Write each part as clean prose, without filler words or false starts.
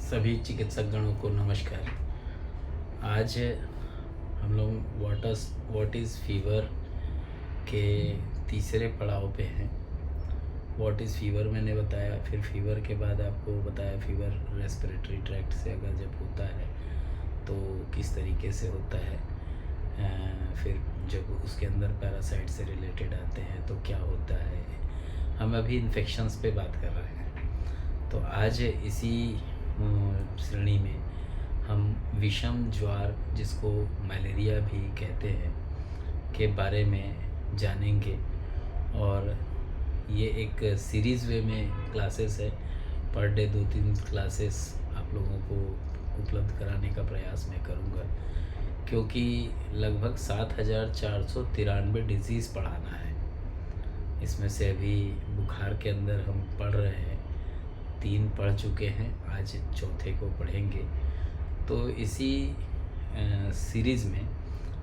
सभी चिकित्सक गणों को नमस्कार। आज हम लोग व्हाट इज़ फीवर के तीसरे पड़ाव पे हैं। व्हाट इज़ फीवर मैंने बताया, फिर फीवर के बाद आपको बताया फीवर रेस्पिरेटरी ट्रैक्ट से अगर जब होता है तो किस तरीके से होता है। फिर जब उसके अंदर पैरासाइट से रिलेटेड आते हैं तो क्या होता है। हम अभी इन्फेक्शंस पे बात कर रहे हैं। तो आज इसी श्रेणी में हम विषम ज्वार, जिसको मलेरिया भी कहते हैं, के बारे में जानेंगे। और ये एक सीरीज़ वे में क्लासेस है। पर डे 2-3 क्लासेस आप लोगों को उपलब्ध कराने का प्रयास मैं करूँगा, क्योंकि लगभग 7,493 डिज़ीज़ पढ़ाना है। इसमें से अभी बुखार के अंदर हम पढ़ रहे हैं, 3 पढ़ चुके हैं, आज चौथे को पढ़ेंगे। तो इसी सीरीज़ में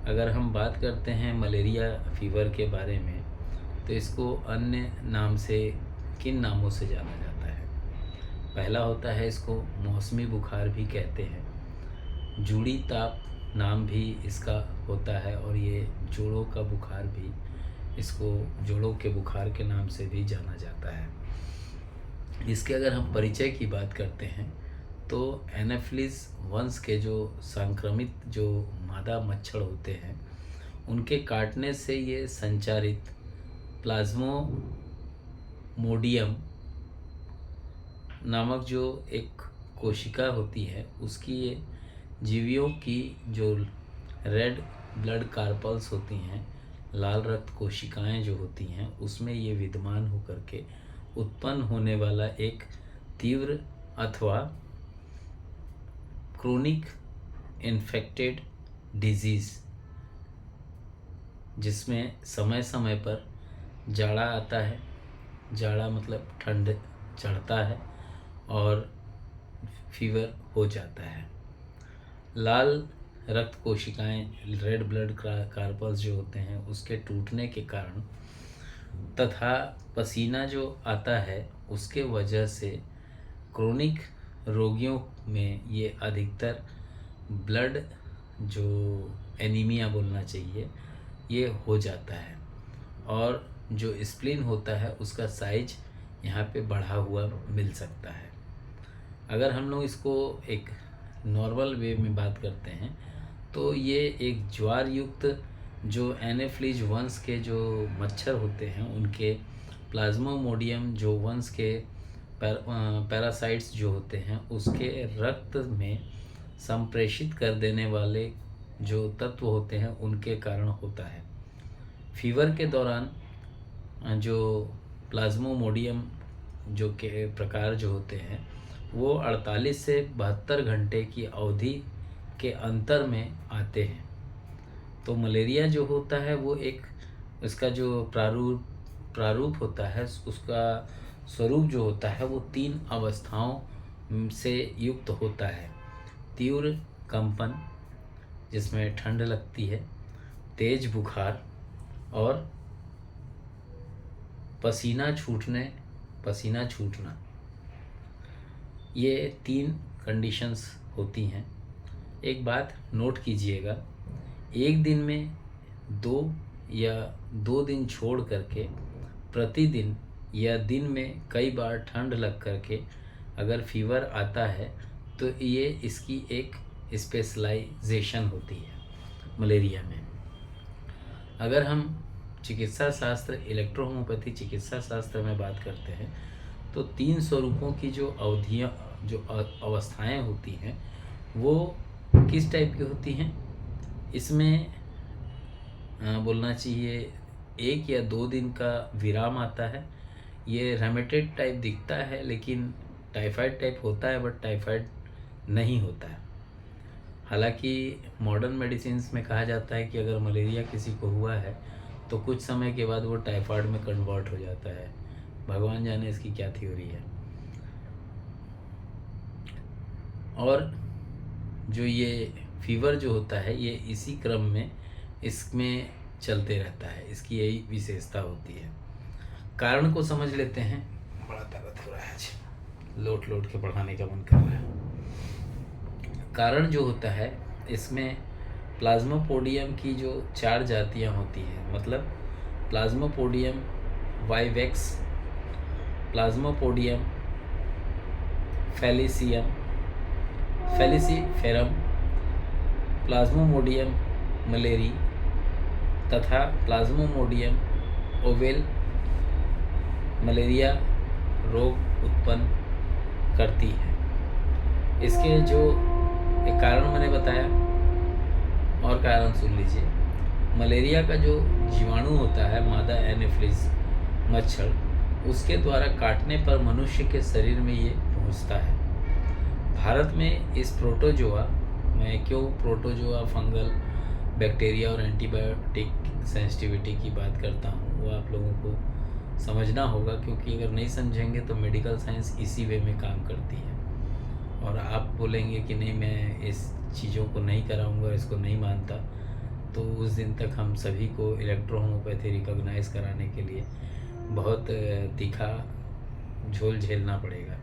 अगर हम बात करते हैं मलेरिया फ़ीवर के बारे में, तो इसको अन्य नाम से किन नामों से जाना जाता है। पहला होता है, इसको मौसमी बुखार भी कहते हैं। जूड़ी ताप नाम भी इसका होता है, और ये जोड़ों का बुखार भी, इसको जोड़ों के बुखार के नाम से भी जाना जाता है। इसके अगर हम परिचय की बात करते हैं तो एनाफिलिस वंश के जो संक्रमित जो मादा मच्छर होते हैं, उनके काटने से ये संचारित प्लाज्मोमोडियम नामक जो एक कोशिका होती है, उसकी ये जीवियों की जो रेड ब्लड कार्पल्स होती हैं, लाल रक्त कोशिकाएं जो होती हैं, उसमें ये विद्यमान होकर के उत्पन्न होने वाला एक तीव्र अथवा क्रोनिक इन्फेक्टेड डिजीज़, जिसमें समय समय पर जाड़ा आता है। जाड़ा मतलब ठंड चढ़ता है और फीवर हो जाता है। लाल रक्त कोशिकाएं, रेड ब्लड कार्पल्स जो होते हैं, उसके टूटने के कारण तथा पसीना जो आता है उसके वजह से क्रोनिक रोगियों में ये अधिकतर ब्लड जो एनीमिया बोलना चाहिए, ये हो जाता है। और जो स्प्लीन होता है उसका साइज यहाँ पे बढ़ा हुआ मिल सकता है। अगर हम लोग इसको एक नॉर्मल वे में बात करते हैं तो ये एक ज्वार युक्त जो एनाफिलिस वंश के जो मच्छर होते हैं, उनके प्लाज्मोमोडियम जो वंश के पैरासाइट्स जो होते हैं, उसके रक्त में संप्रेषित कर देने वाले जो तत्व होते हैं, उनके कारण होता है। फीवर के दौरान जो प्लाज्मोमोडियम जो के प्रकार जो होते हैं, वो 48 से 72 घंटे की अवधि के अंतर में आते हैं। तो मलेरिया जो होता है वो एक, इसका जो प्रारूप होता है, उसका स्वरूप जो होता है वो 3 अवस्थाओं से युक्त होता है। तीव्र कंपन, जिसमें ठंड लगती है, तेज बुखार और पसीना छूटना, ये 3 कंडीशंस होती हैं। एक बात नोट कीजिएगा, एक दिन में 2 दिन छोड़ करके प्रतिदिन या दिन में कई बार ठंड लग करके अगर फीवर आता है, तो ये इसकी एक स्पेशलाइजेशन होती है मलेरिया में। अगर हम चिकित्सा शास्त्र, इलेक्ट्रोहोम्योपैथी चिकित्सा शास्त्र में बात करते हैं, तो 3 स्वरूपों की जो अवधियाँ, जो अवस्थाएं होती हैं, वो किस टाइप की होती हैं। इसमें बोलना चाहिए 1 या 2 दिन का विराम आता है। ये रेमेटेड टाइप दिखता है, लेकिन टाइफाइड टाइप होता है, बट टाइफाइड नहीं होता है। हालांकि मॉडर्न मेडिसिन्स में कहा जाता है कि अगर मलेरिया किसी को हुआ है तो कुछ समय के बाद वो टाइफाइड में कन्वर्ट हो जाता है। भगवान जाने इसकी क्या थ्योरी है। और जो ये फीवर जो होता है, ये इसी क्रम में इसमें चलते रहता है, इसकी यही विशेषता होती है। कारण को समझ लेते हैं। बड़ा ताकत हो रहा है आज, लोट के पढ़ाने का मन कर रहा है। कारण जो होता है, इसमें प्लाज्मोपोडियम की जो 4 जातियाँ होती हैं, मतलब प्लाज्मोपोडियम वाइवेक्स, प्लाज्मोपोडियम फेलिसीफेरम, प्लाज्मोमोडियम मलेरी तथा प्लाज्मोमोडियम ओवेल मलेरिया रोग उत्पन्न करती है। इसके जो एक कारण मैंने बताया, और कारण सुन लीजिए। मलेरिया का जो जीवाणु होता है, मादा एनोफिलिस मच्छर, उसके द्वारा काटने पर मनुष्य के शरीर में ये पहुंचता है। भारत में इस प्रोटोजोआ, मैं क्यों प्रोटोजोआ, फंगल, बैक्टीरिया और एंटीबायोटिक सेंसिटिविटी की बात करता हूँ, वो आप लोगों को समझना होगा, क्योंकि अगर नहीं समझेंगे तो मेडिकल साइंस इसी वे में काम करती है। और आप बोलेंगे कि नहीं, मैं इस चीज़ों को नहीं कराऊंगा, इसको नहीं मानता, तो उस दिन तक हम सभी को इलेक्ट्रोहोमोपैथी रिकॉग्नाइज कराने के लिए बहुत तीखा झोल झेलना पड़ेगा।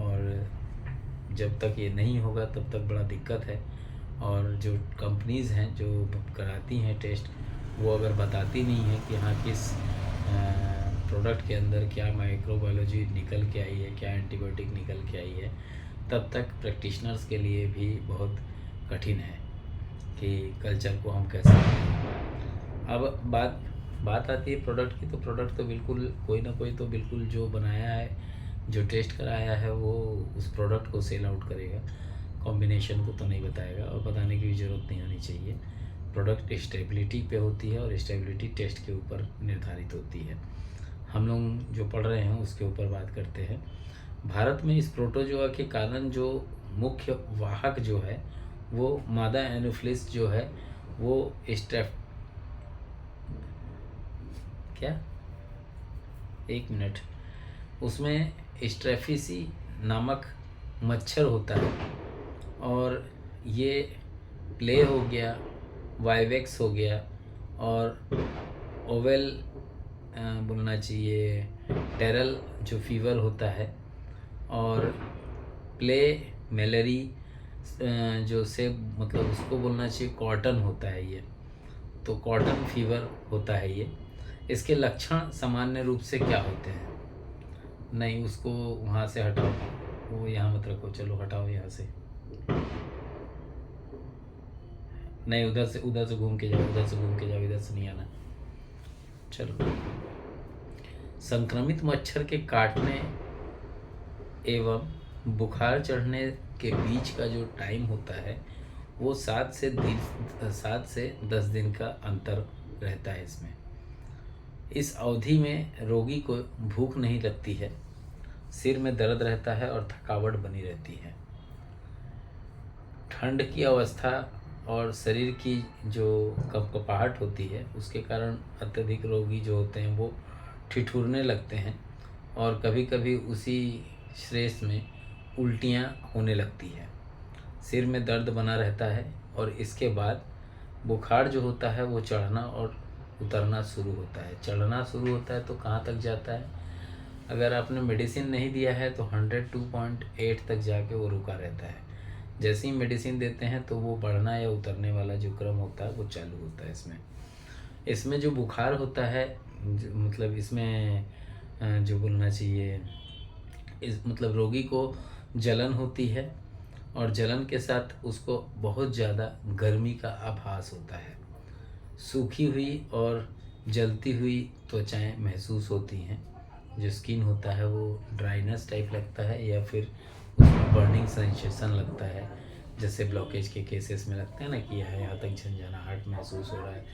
और जब तक ये नहीं होगा तब तक बड़ा दिक्कत है। और जो कंपनीज़ हैं जो कराती हैं टेस्ट, वो अगर बताती नहीं है कि हाँ किस प्रोडक्ट के अंदर क्या माइक्रोबायोलॉजी निकल के आई है, क्या एंटीबायोटिक निकल के आई है, तब तक प्रैक्टिशनर्स के लिए भी बहुत कठिन है कि कल्चर को हम कैसे करें। अब बात आती है प्रोडक्ट की, तो प्रोडक्ट तो बिल्कुल कोई ना कोई तो बिल्कुल जो बनाया है, जो टेस्ट कराया है, वो उस प्रोडक्ट को सेल आउट करेगा, कॉम्बिनेशन को तो नहीं बताएगा, और बताने की भी ज़रूरत नहीं होनी चाहिए। प्रोडक्ट स्टेबिलिटी पे होती है और स्टेबिलिटी टेस्ट के ऊपर निर्धारित होती है। हम लोग जो पढ़ रहे हैं उसके ऊपर बात करते हैं। भारत में इस प्रोटोजोआ के कारण जो मुख्य वाहक जो है, वो मादा एनोफिलिस जो है, वो उसमें स्ट्रेफिसी नामक मच्छर होता है। और ये प्ले हो गया, वाइवेक्स हो गया, और ओवेल बोलना चाहिए, टेरल जो फीवर होता है, और प्ले मैलेरी जो से मतलब उसको बोलना चाहिए कॉटन होता है ये, तो कॉटन फीवर होता है ये। इसके लक्षण सामान्य रूप से क्या होते हैं? नहीं, उसको वहाँ से हटाओ, वो यहाँ मत रखो, चलो हटाओ यहाँ से, नहीं उधर से घूम के जाओ, इधर से नहीं आना। चलो, संक्रमित मच्छर के काटने एवं बुखार चढ़ने के बीच का जो टाइम होता है, वो 7 से 10 दिन का अंतर रहता है इसमें। इस अवधि में रोगी को भूख नहीं लगती है, सिर में दर्द रहता है और थकावट बनी रहती है। ठंड की अवस्था और शरीर की जो कपकपाहट होती है, उसके कारण अत्यधिक रोगी जो होते हैं वो ठिठुरने लगते हैं, और कभी कभी उसी श्रेष्ठ में उल्टियाँ होने लगती है। सिर में दर्द बना रहता है, और इसके बाद बुखार जो होता है वो चढ़ना और उतरना शुरू होता है। चढ़ना शुरू होता है तो कहाँ तक जाता है? अगर आपने मेडिसिन नहीं दिया है तो 102.8 तक जाके वो रुका रहता है। जैसे ही मेडिसिन देते हैं तो वो बढ़ना या उतरने वाला जो क्रम होता है वो चालू होता है। इसमें जो बुखार होता है, मतलब इसमें जो बोलना चाहिए, मतलब रोगी को जलन होती है, और जलन के साथ उसको बहुत ज़्यादा गर्मी का आभास होता है। सूखी हुई और जलती हुई त्वचाएं महसूस होती हैं। जो स्किन होता है वो ड्राइनेस टाइप लगता है, या फिर उसमें बर्निंग सेंसेशन लगता है, जैसे ब्लॉकेज के केसेस में लगता है ना कि यहाँ तक झंझनाहट महसूस हो रहा है।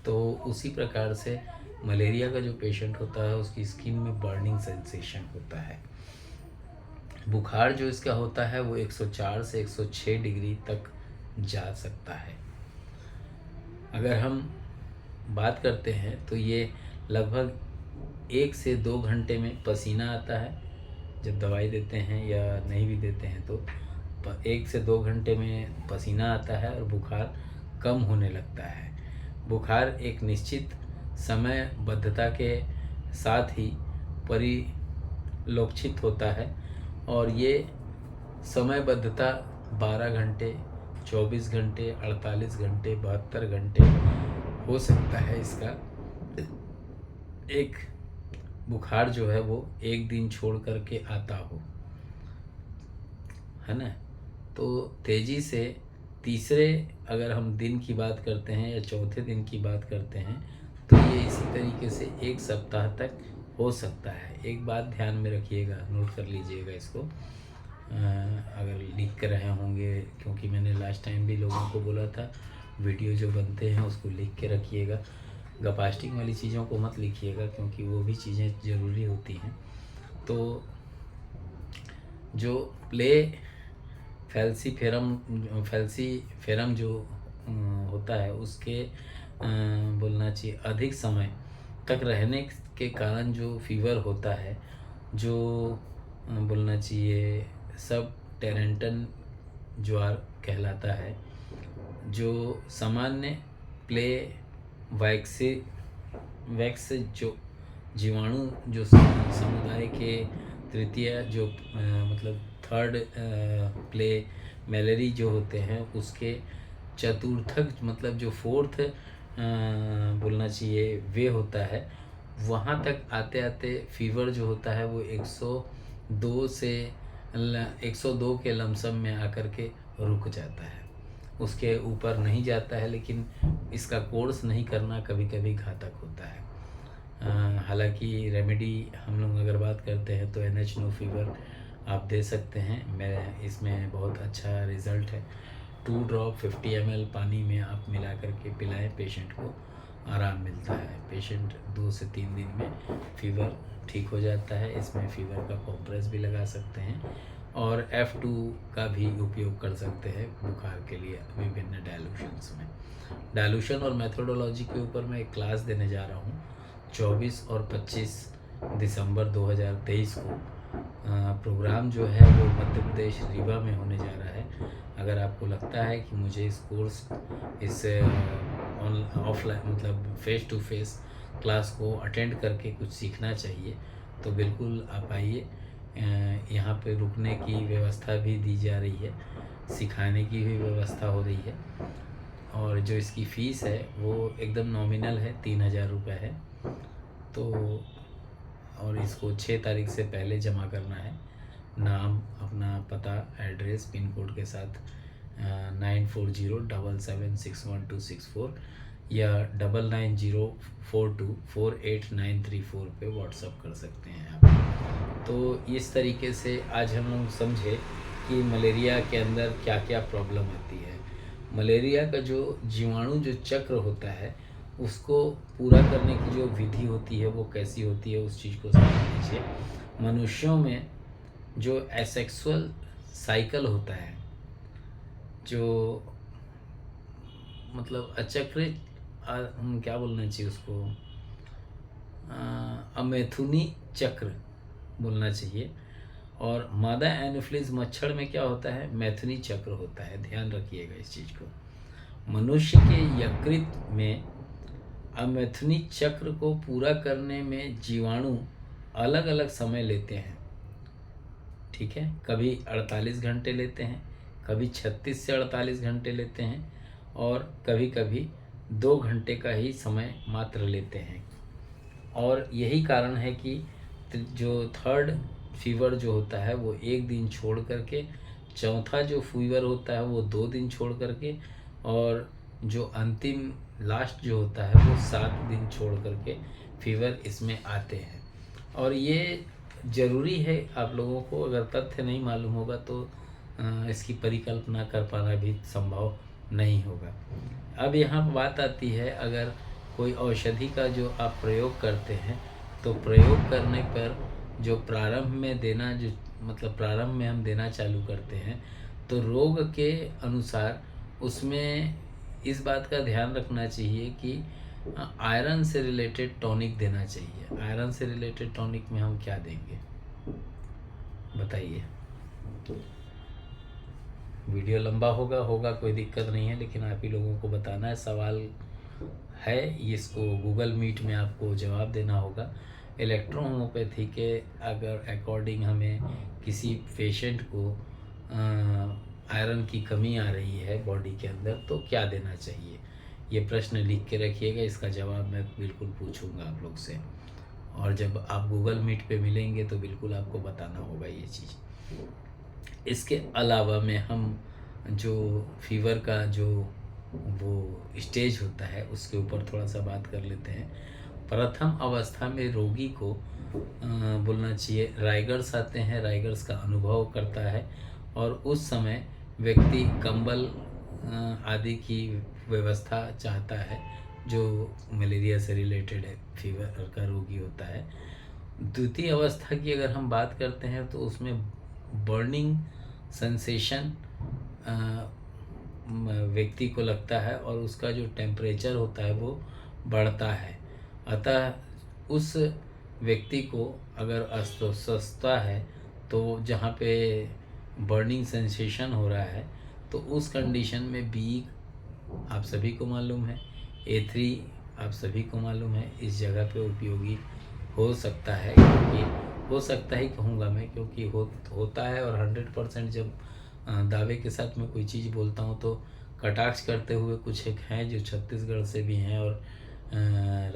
तो उसी प्रकार से मलेरिया का जो पेशेंट होता है उसकी स्किन में बर्निंग सेंसेशन होता है। बुखार जो इसका होता है वो 104 से 106 डिग्री तक जा सकता है। अगर हम बात करते हैं तो ये लगभग 1 से 2 घंटे में पसीना आता है। जब दवाई देते हैं या नहीं भी देते हैं तो 1 से 2 घंटे में पसीना आता है और बुखार कम होने लगता है। बुखार एक निश्चित समयबद्धता के साथ ही परिलक्षित होता है, और ये समयबद्धता 12 घंटे, 24 घंटे, 48 घंटे, 72 घंटे हो सकता है इसका एक बुखार जो है वो एक दिन छोड़ करके आता हो, है ना। तो तेज़ी से तीसरे अगर हम दिन की बात करते हैं या चौथे दिन की बात करते हैं तो ये इसी तरीके से एक सप्ताह तक हो सकता है। एक बात ध्यान में रखिएगा, नोट कर लीजिएगा इसको, अगर लिख कर रहे होंगे, क्योंकि मैंने लास्ट टाइम भी लोगों को बोला था वीडियो जो बनते हैं उसको लिख के रखिएगा। गपास्टिंग वाली चीज़ों को मत लिखिएगा क्योंकि वो भी चीज़ें ज़रूरी होती हैं। तो जो प्ले फैल्सीफेरम जो होता है उसके बोलना चाहिए अधिक समय तक रहने के कारण जो फीवर होता है, जो बोलना चाहिए सब टेरेंटन ज्वार कहलाता है, जो सामान्य प्ले वैक्स जो जीवाणु जो समुदाय के तृतीय जो मतलब थर्ड प्ले मैलेरी जो होते हैं उसके चतुर्थक मतलब जो फोर्थ बोलना चाहिए वे होता है, वहाँ तक आते आते फीवर जो होता है वो 102 के लमसम में आकर के रुक जाता है, उसके ऊपर नहीं जाता है। लेकिन इसका कोर्स नहीं करना कभी कभी घातक होता है। हालांकि रेमेडी हम लोग अगर बात करते हैं तो NH नो फीवर आप दे सकते हैं। मैं इसमें बहुत अच्छा रिज़ल्ट है। 2 ड्रॉप 50 ml पानी में आप मिला करके पिलाएं, पेशेंट को आराम मिलता है। पेशेंट 2 से 3 दिन में फीवर ठीक हो जाता है। इसमें फीवर का कॉम्प्रेस भी लगा सकते हैं और F2 का भी उपयोग कर सकते हैं बुखार के लिए विभिन्न डायलूशंस में। डायलूशन और मेथोडोलॉजी के ऊपर मैं एक क्लास देने जा रहा हूँ 24 और 25 दिसंबर 2023 को। प्रोग्राम जो है वो मध्य प्रदेश रीवा में होने जा रहा है। अगर आपको लगता है कि मुझे इस कोर्स इस ऑफलाइन मतलब फेस टू फेस क्लास को अटेंड करके कुछ सीखना चाहिए तो बिल्कुल आप आइए। यहाँ पे रुकने की व्यवस्था भी दी जा रही है, सिखाने की भी व्यवस्था हो रही है और जो इसकी फ़ीस है वो एकदम नॉमिनल है, 3000 रुपये है। तो और इसको 6 तारीख से पहले जमा करना है। नाम, अपना पता, एड्रेस, पिन कोड के साथ 9407761264 या 9904248934 पे व्हाट्सअप कर सकते हैं आप। तो इस तरीके से आज हम लोग समझे कि मलेरिया के अंदर क्या क्या प्रॉब्लम आती है। मलेरिया का जो जीवाणु जो चक्र होता है उसको पूरा करने की जो विधि होती है वो कैसी होती है उस चीज़ को समझ लीजिए। मनुष्यों में जो एसेक्सुअल साइकिल होता है, जो मतलब अचक्रित क्या बोलना चाहिए उसको, अमेथुनी चक्र बोलना चाहिए। और मादा एनोफिलीज मच्छर में क्या होता है, मैथुनी चक्र होता है। ध्यान रखिएगा इस चीज़ को। मनुष्य के यकृत में अमेथुनी चक्र को पूरा करने में जीवाणु अलग अलग समय लेते हैं, ठीक है। कभी 48 घंटे लेते हैं, कभी 36 से 48 घंटे लेते हैं और कभी कभी 2 घंटे का ही समय मात्र लेते हैं। और यही कारण है कि जो थर्ड फीवर जो होता है वो 1 दिन छोड़ करके, चौथा जो फीवर होता है वो 2 दिन छोड़ करके, और जो अंतिम लास्ट जो होता है वो 7 दिन छोड़ करके फीवर इसमें आते हैं। और ये ज़रूरी है, आप लोगों को अगर तथ्य नहीं मालूम होगा तो इसकी परिकल्पना कर पाना भी संभव नहीं होगा। अब यहाँ बात आती है, अगर कोई औषधि का जो आप प्रयोग करते हैं तो प्रयोग करने पर जो प्रारंभ में देना, जो मतलब प्रारंभ में हम देना चालू करते हैं तो रोग के अनुसार उसमें इस बात का ध्यान रखना चाहिए कि आयरन से रिलेटेड टॉनिक देना चाहिए। आयरन से रिलेटेड टॉनिक में हम क्या देंगे बताइए। वीडियो लंबा होगा कोई दिक्कत नहीं है, लेकिन आप ही लोगों को बताना है। सवाल है, इसको गूगल मीट में आपको जवाब देना होगा। इलेक्ट्रो होम्योपैथी के अगर अकॉर्डिंग हमें किसी पेशेंट को आयरन की कमी आ रही है बॉडी के अंदर तो क्या देना चाहिए, ये प्रश्न लिख के रखिएगा, इसका जवाब मैं बिल्कुल पूछूंगा आप लोग से। और जब आप गूगल मीट पे मिलेंगे तो बिल्कुल आपको बताना होगा ये चीज़। इसके अलावा में हम जो फीवर का जो वो स्टेज होता है उसके ऊपर थोड़ा सा बात कर लेते हैं। प्रथम अवस्था में रोगी को बोलना चाहिए राइगर्स आते हैं, राइगर्स का अनुभव करता है और उस समय व्यक्ति कंबल आदि की व्यवस्था चाहता है जो मलेरिया से रिलेटेड है, फीवर का रोगी होता है। द्वितीय अवस्था की अगर हम बात करते हैं तो उसमें बर्निंग सेंसेशन व्यक्ति को लगता है और उसका जो टेम्परेचर होता है वो बढ़ता है। अतः उस व्यक्ति को अगर अस्वस्थता है तो जहाँ पे बर्निंग सेंसेशन हो रहा है तो उस कंडीशन में बी आप सभी को मालूम है, A3 आप सभी को मालूम है, इस जगह पे उपयोगी हो सकता है। क्योंकि हो सकता ही कहूँगा मैं, क्योंकि होता है। और 100% जब दावे के साथ मैं कोई चीज़ बोलता हूँ तो कटाक्ष करते हुए कुछ एक हैं जो छत्तीसगढ़ से भी हैं और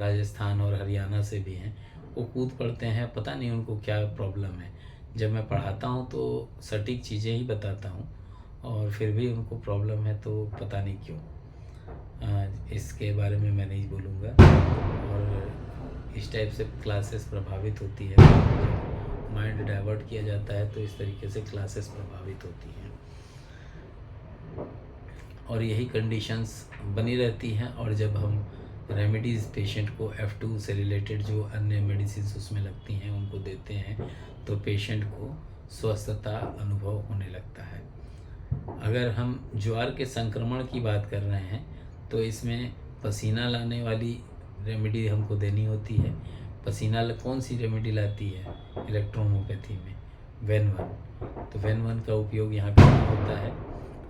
राजस्थान और हरियाणा से भी हैं, वो कूद पड़ते हैं, पता नहीं उनको क्या प्रॉब्लम है। जब मैं पढ़ाता हूँ तो सटीक चीज़ें ही बताता हूँ और फिर भी उनको प्रॉब्लम है, तो पता नहीं क्यों। इसके बारे में मैं नहीं बोलूँगा। और इस टाइप से क्लासेस प्रभावित होती है, माइंड डाइवर्ट किया जाता है तो इस तरीके से क्लासेस प्रभावित होती हैं और यही कंडीशंस बनी रहती हैं। और जब हम रेमेडीज़ पेशेंट को F2 से रिलेटेड जो अन्य मेडिसिन उसमें लगती हैं उनको देते हैं तो पेशेंट को स्वस्थता अनुभव होने लगता है। अगर हम ज्वार के संक्रमण की बात कर रहे हैं तो इसमें पसीना लाने वाली रेमेडी हमको देनी होती है। पसीना कौन सी रेमेडी लाती है इलेक्ट्रोहोम्योपैथी में? वेन-1। तो वेन-1 का उपयोग यहाँ करना होता है।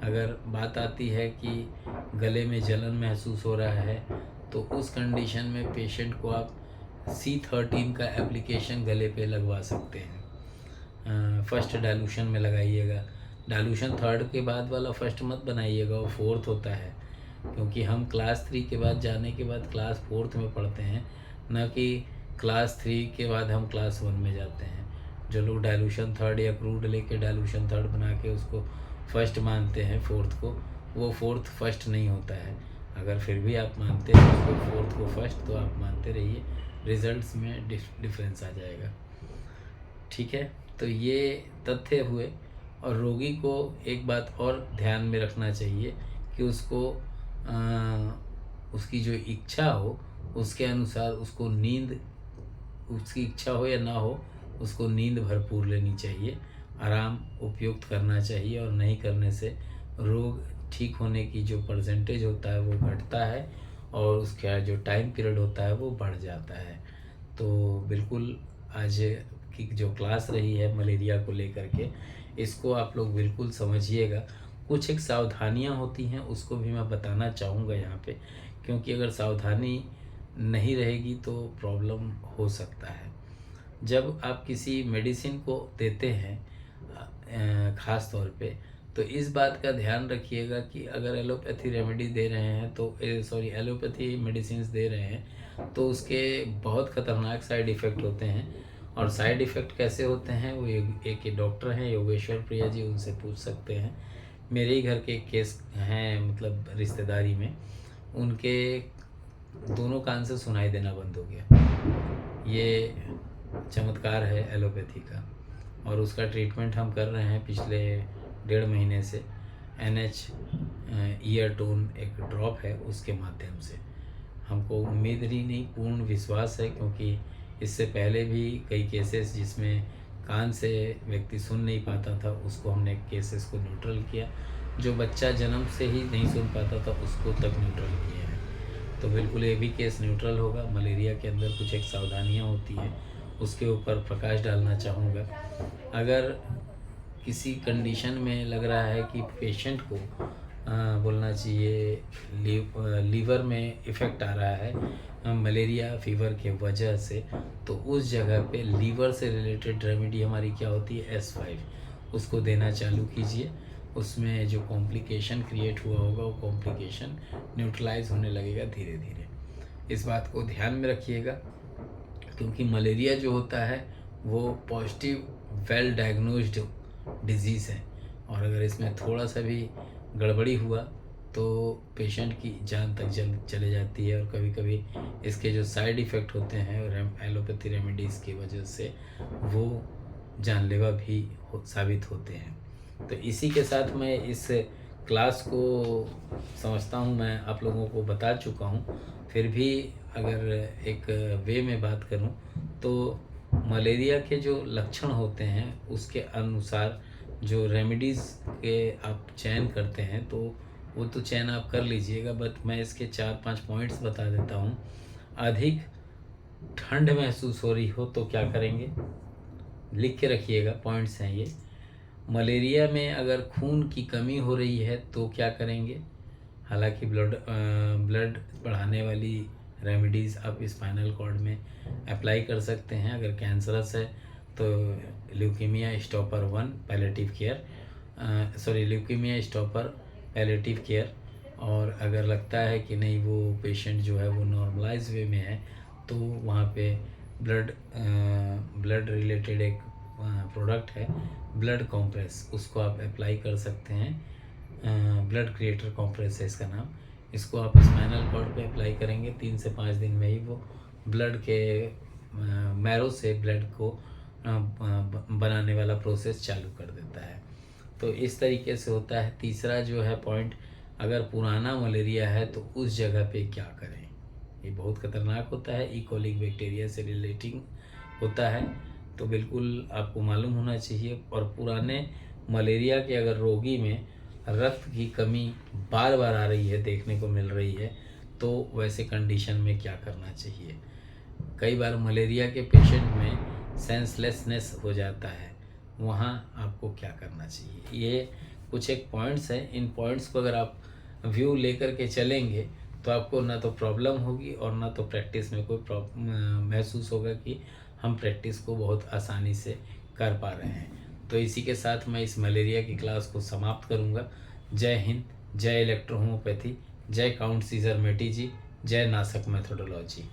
अगर बात आती है कि गले में जलन महसूस हो रहा है तो उस कंडीशन में पेशेंट को आप C13 का एप्लीकेशन गले पे लगवा सकते हैं। फर्स्ट डाइल्यूशन में लगाइएगा, डाइल्यूशन थर्ड के बाद वाला फर्स्ट मत बनाइएगा, वो फोर्थ होता है। क्योंकि हम क्लास 3 के बाद जाने के बाद क्लास 4 में पढ़ते हैं, न कि क्लास 3 के बाद हम क्लास 1 में जाते हैं। जो लोग डाइल्यूशन थर्ड या क्रूड लेके डाइल्यूशन थर्ड बना के उसको फर्स्ट मानते हैं फोर्थ को, वो फोर्थ फर्स्ट नहीं होता है। अगर फिर भी आप मानते हैं उसको फोर्थ को फर्स्ट, तो आप मानते रहिए, रिजल्ट्स में डिफरेंस आ जाएगा। ठीक है, तो ये तथ्य हुए। और रोगी को एक बात और ध्यान में रखना चाहिए कि उसको उसकी जो इच्छा हो उसके अनुसार उसको नींद, उसकी इच्छा हो या ना हो, उसको नींद भरपूर लेनी चाहिए, आराम उपयुक्त करना चाहिए। और नहीं करने से रोग ठीक होने की जो परसेंटेज होता है वो घटता है और उसका जो टाइम पीरियड होता है वो बढ़ जाता है। तो बिल्कुल आज की जो क्लास रही है मलेरिया को लेकर के, इसको आप लोग बिल्कुल समझिएगा। कुछ एक सावधानियां होती हैं उसको भी मैं बताना चाहूँगा यहाँ पे, क्योंकि अगर सावधानी नहीं रहेगी तो प्रॉब्लम हो सकता है। जब आप किसी मेडिसिन को देते हैं ख़ास तौर पे, तो इस बात का ध्यान रखिएगा कि अगर एलोपैथी रेमेडी दे रहे हैं तो एलोपैथी मेडिसिन दे रहे हैं तो उसके बहुत ख़तरनाक साइड इफ़ेक्ट होते हैं। और साइड इफ़ेक्ट कैसे होते हैं वो एक डॉक्टर हैं योगेश्वर प्रिया जी, उनसे पूछ सकते हैं। मेरे ही घर के केस हैं, मतलब रिश्तेदारी में, उनके दोनों कान से सुनाई देना बंद हो गया। ये चमत्कार है एलोपैथी का। और उसका ट्रीटमेंट हम कर रहे हैं पिछले 1.5 महीने से। NH ईयर टोन एक ड्रॉप है, उसके माध्यम से हमको उम्मीद ही नहीं, पूर्ण विश्वास है। क्योंकि इससे पहले भी कई केसेस जिसमें कान से व्यक्ति सुन नहीं पाता था उसको हमने केसेस को न्यूट्रल किया, जो बच्चा जन्म से ही नहीं सुन पाता था उसको तक न्यूट्रल किया है। तो बिल्कुल ये भी केस न्यूट्रल होगा। मलेरिया के अंदर कुछ एक सावधानियाँ होती हैं, उसके ऊपर प्रकाश डालना चाहूँगा। अगर किसी कंडीशन में लग रहा है कि पेशेंट को बोलना चाहिए लीवर में इफ़ेक्ट आ रहा है मलेरिया फीवर के वजह से, तो उस जगह पे लीवर से रिलेटेड रेमेडी हमारी क्या होती है S5, उसको देना चालू कीजिए। उसमें जो कॉम्प्लिकेशन क्रिएट हुआ होगा वो कॉम्प्लिकेशन न्यूट्रलाइज होने लगेगा धीरे धीरे। इस बात को ध्यान में रखिएगा, क्योंकि मलेरिया जो होता है वो पॉजिटिव वेल डायग्नोज्ड डिजीज़ है, और अगर इसमें थोड़ा सा भी गड़बड़ी हुआ तो पेशेंट की जान तक चले जाती है, और कभी कभी इसके जो साइड इफ़ेक्ट होते हैं एलोपैथी रेमेडीज़ की वजह से वो जानलेवा भी साबित होते हैं। तो इसी के साथ मैं इस क्लास को समझता हूँ, मैं आप लोगों को बता चुका हूँ, फिर भी अगर एक वे में बात करूँ तो मलेरिया के जो लक्षण होते हैं उसके अनुसार जो रेमेडीज़ के आप चयन करते हैं तो वो तो चयन आप कर लीजिएगा, बट मैं इसके 4-5 पॉइंट्स बता देता हूँ। अधिक ठंड महसूस हो रही हो तो क्या करेंगे, लिख के रखिएगा, पॉइंट्स हैं ये। मलेरिया में अगर खून की कमी हो रही है तो क्या करेंगे, हालांकि ब्लड बढ़ाने वाली रेमेडीज़ आप स्पाइनल कॉर्ड में अप्लाई कर सकते हैं। अगर कैंसरस है तो leukaemia stopper 1 palliative care, leukaemia stopper palliative care. और अगर लगता है कि नहीं वो पेशेंट जो है वो नॉर्मलाइज वे में है तो वहाँ पे ब्लड रिलेटेड एक प्रोडक्ट है ब्लड कॉम्प्रेस, उसको आप अप्लाई कर सकते हैं। ब्लड क्रिएटर कॉम्प्रेस है इसका नाम। इसको आप स्पाइनल कॉर्ड पे अप्लाई करेंगे, 3 से 5 दिन में ही वो ब्लड के मैरो से ब्लड को बनाने वाला प्रोसेस चालू कर देता है। तो इस तरीके से होता है। तीसरा जो है पॉइंट, अगर पुराना मलेरिया है तो उस जगह पे क्या करें, ये बहुत खतरनाक होता है, ई कोलिक बैक्टीरिया से रिलेटिंग होता है, तो बिल्कुल आपको मालूम होना चाहिए। और पुराने मलेरिया के अगर रोगी में रक्त की कमी बार बार आ रही है, देखने को मिल रही है, तो वैसे कंडीशन में क्या करना चाहिए। कई बार मलेरिया के पेशेंट में सेंसलेसनेस हो जाता है, वहाँ आपको क्या करना चाहिए। ये कुछ एक पॉइंट्स हैं, इन पॉइंट्स को अगर आप व्यू लेकर के चलेंगे तो आपको ना तो प्रॉब्लम होगी और ना तो प्रैक्टिस में कोई महसूस होगा कि हम प्रैक्टिस को बहुत आसानी से कर पा रहे हैं। तो इसी के साथ मैं इस मलेरिया की क्लास को समाप्त करूंगा। जय हिंद, जय इलेक्ट्रो होम्योपैथी, जय काउंट सीजर मेटी जी, जय नासक मेथोडोलॉजी।